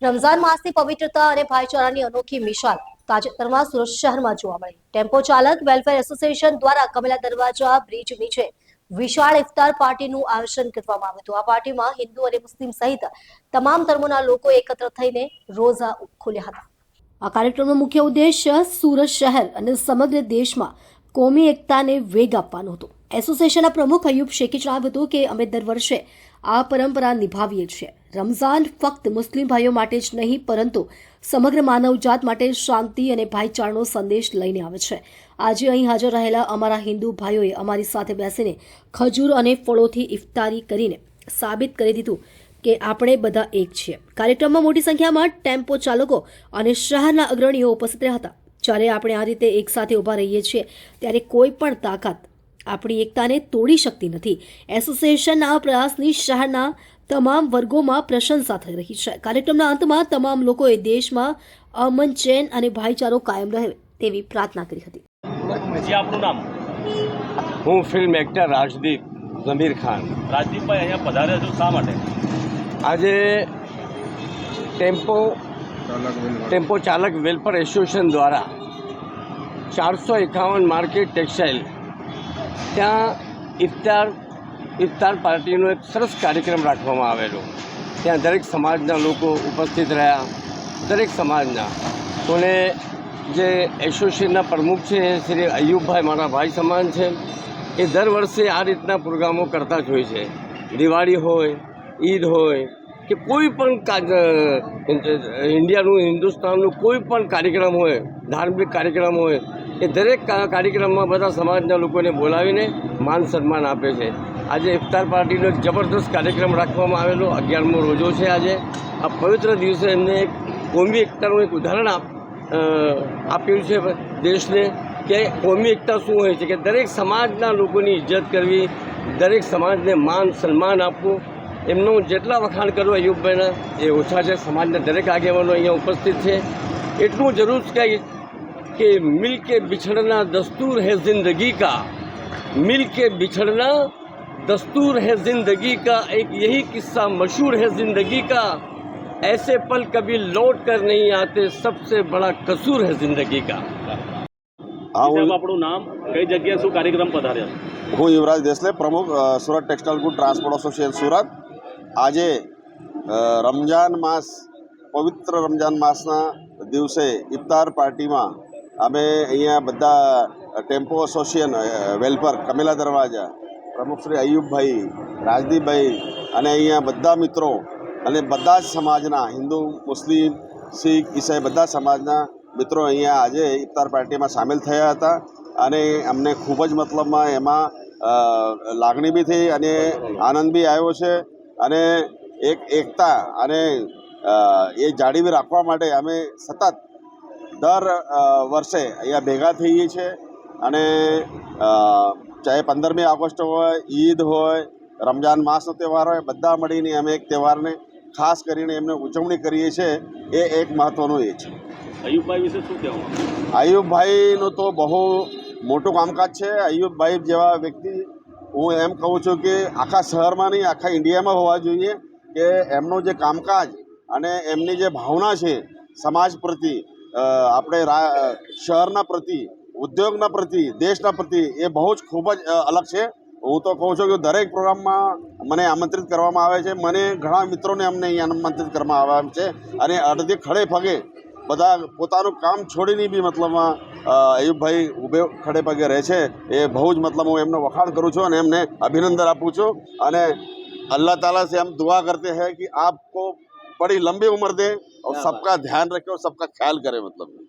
રમઝાન માસની પવિત્રતા અને ભાઈચારાની અનોખી મિસાલ તાજેતરમાં સુરત શહેરમાં જોવા મળી। ટેમ્પો ચાલક વેલફેર એસોસિએશન દ્વારા કમેલા દરવાજા બ્રિજ નીચે વિશાળ ઇફતાર પાર્ટીનું આયોજન કરવામાં આવ્યું હતું। આ પાર્ટીમાં હિન્દુ અને મુસ્લિમ સહિત તમામ ધર્મોના લોકો એકત્ર થઈને રોઝા ખોલ્યા હતા। આ કાર્યક્રમનો મુખ્ય ઉદ્દેશ્ય સુરત શહેર અને સમગ્ર દેશમાં કોમી એકતાને વેગ આપવાનો હતો। એસોસિએશનના પ્રમુખ અયુબ શેખે જણાવ્યું હતું કે અમે દર વર્ષે આ પરંપરા નિભાવીએ છીએ। રમઝાન ફક્ત મુસ્લિમ ભાઈઓ માટે જ નહીં પરંતુ સમગ્ર માનવજાત માટે શાંતિ અને ભાઈચારાનો સંદેશ લઈને આવે છે। આજે અહીં હાજર રહેલા અમારા હિન્દુ ભાઈઓએ અમારી સાથે બેસીને ખજૂર અને ફળોથી ઇફતારી કરીને સાબિત કરી દીધું કે આપણે બધા એક છીએ। કાર્યક્રમમાં મોટી સંખ્યામાં ટેમ્પો ચાલકો અને શહેરના અગ્રણીઓ ઉપસ્થિત રહ્યા હતા। જ્યારે આપણે આ રીતે એક સાથે ઊભા રહીએ છીએ ત્યારે કોઈ પણ તાકાત આપણી એકતાને તોડી શકતી નથી। એસોસિએશનના આ પ્રયાસની શહેરના તમામ વર્ગોમાં પ્રશંસા થઈ રહી છે। કાર્યક્રમના અંતમાં તમામ લોકોએ દેશમાં અમન ચેન અને ભાઈચારો કાયમ રહે તેવી પ્રાર્થના કરી હતી। આપનું નામ? હું ફિલ્મ એક્ટર રાજદીપ ઝમીર ખાન। રાજદીપભાઈ અહીંયા પધાર્યા છો શા માટે? આજે ટેમ્પો ચાલક વેલફેર એસોસિએશન દ્વારા 451 માર્કેટ ટેક્સટાઇલ ત્યાં ઇફતાર પાર્ટીનો એક સરસ કાર્યક્રમ રાખવામાં આવેલો। ત્યાં દરેક સમાજના લોકો ઉપસ્થિત રહ્યા। દરેક સમાજના કોને જે એસોસિએશનના પ્રમુખ છે શ્રી અયુબભાઈ મારા ભાઈ સમાન છે। એ દર વર્ષે આ રીતના પ્રોગ્રામો કરતા જ હોય છે। દિવાળી હોય, ઈદ હોય કે કોઈ પણ ઇન્ડિયાનું હિન્દુસ્તાનનું કોઈ પણ કાર્યક્રમ હોય, ધાર્મિક કાર્યક્રમ હોય, એ દરેક કાર્યક્રમમાં બધા સમાજના લોકોને બોલાવીને માન સન્માન આપે છે। આજે ઇફતાર પાર્ટીનો એક જબરદસ્ત કાર્યક્રમ રાખવામાં આવેલો। 11મો રોજો છે આજે। આ પવિત્ર દિવસે એમને એક કોમી એકતાનું એક ઉદાહરણ આપ્યું છે દેશને કે કોમી એકતા શું હોય છે કે દરેક સમાજના લોકોની ઇજ્જત કરવી, દરેક સમાજને માન સન્માન આપવું। એમનું જેટલા વખાણ કરું અયુબભાઈના એ ઓછા છે। સમાજના દરેક આગેવાનો અહીંયા ઉપસ્થિત છે। એટલું જરૂર કહીશ कि मिल के बिछड़ना दस्तूर है जिंदगी का, मिल के बिछड़ना दस्तूर है जिंदगी का, एक यही किस्सा मशहूर है जिंदगी का, ऐसे पल कभी लौट कर नहीं आते, सबसे बड़ा कसूर है जिंदगी का। આપણું નામ, કઈ જગ્યાએ શું કાર્યક્રમ પધાર્યા? હું યુવરાજ દેસલે, પ્રમુખ Surat textile good transport association Surat. આજે રમજાન માસ, પવિત્ર રમજાન માસના દિવસે ઇફતાર પાર્ટીમાં અમે અહીંયા બધા ટેમ્પો એસોસિએશન વેલફેર કમેલા દરવાજા પ્રમુખ શ્રી અયુબભાઈ, રાજદીપભાઈ અને અહીંયા બધા મિત્રો અને બધા જ સમાજના હિન્દુ, મુસ્લિમ, શીખ, ઈસાઈ બધા સમાજના મિત્રો અહીંયા આજે ઇફતાર પાર્ટીમાં સામેલ થયા હતા। અને અમને ખૂબ જ મતલબમાં એમાં લાગણી બી થઈ અને આનંદ બી આવ્યો છે। અને એક એકતા અને એ જાળવી રાખવા માટે અમે સતત દર વર્ષે અહીંયા ભેગા થઈએ છીએ। અને ચાહે 15મી ઓગસ્ટ હોય, ઈદ હોય, રમજાન માસનો તહેવાર હોય, બધા મળીને અમે એક તહેવારને ખાસ કરીને એમને ઉજવણી કરીએ છીએ। એ એક મહત્ત્વનું એ છે। અયુબભાઈ વિશે શું કહેવું? અયુબભાઈનું તો બહુ મોટું કામકાજ છે। અયુબભાઈ જેવા વ્યક્તિ હું એમ કહું છું કે આખા શહેરમાં નહીં, આખા ઇન્ડિયામાં હોવા જોઈએ કે એમનું જે કામકાજ અને એમની જે ભાવના છે સમાજ પ્રતિ, આપણે શહેરના પ્રતિ, ઉદ્યોગના પ્રતિ, દેશના પ્રતિ, એ બહુ જ ખૂબ જ અલગ છે। હું તો કહું છું કે દરેક પ્રોગ્રામમાં મને આમંત્રિત કરવામાં આવે છે। મને ઘણા મિત્રોને અમને અહીં આમંત્રિત કરવામાં આવ્યા છે અને અડધી ખડે પગે બધા પોતાનું કામ છોડીને બી મતલબમાં અયુબભાઈ ઊભે ખડે પગે રહે છે। એ બહુ જ મતલબ હું એમનો વખાણ કરું છું અને એમને અભિનંદન આપું છું। અને अल्लाह ताला से हम दुआ करते हैं कि आपको बड़ी लंबी उम्र दे और सबका ध्यान रखे और सबका ख्याल करे। मतलब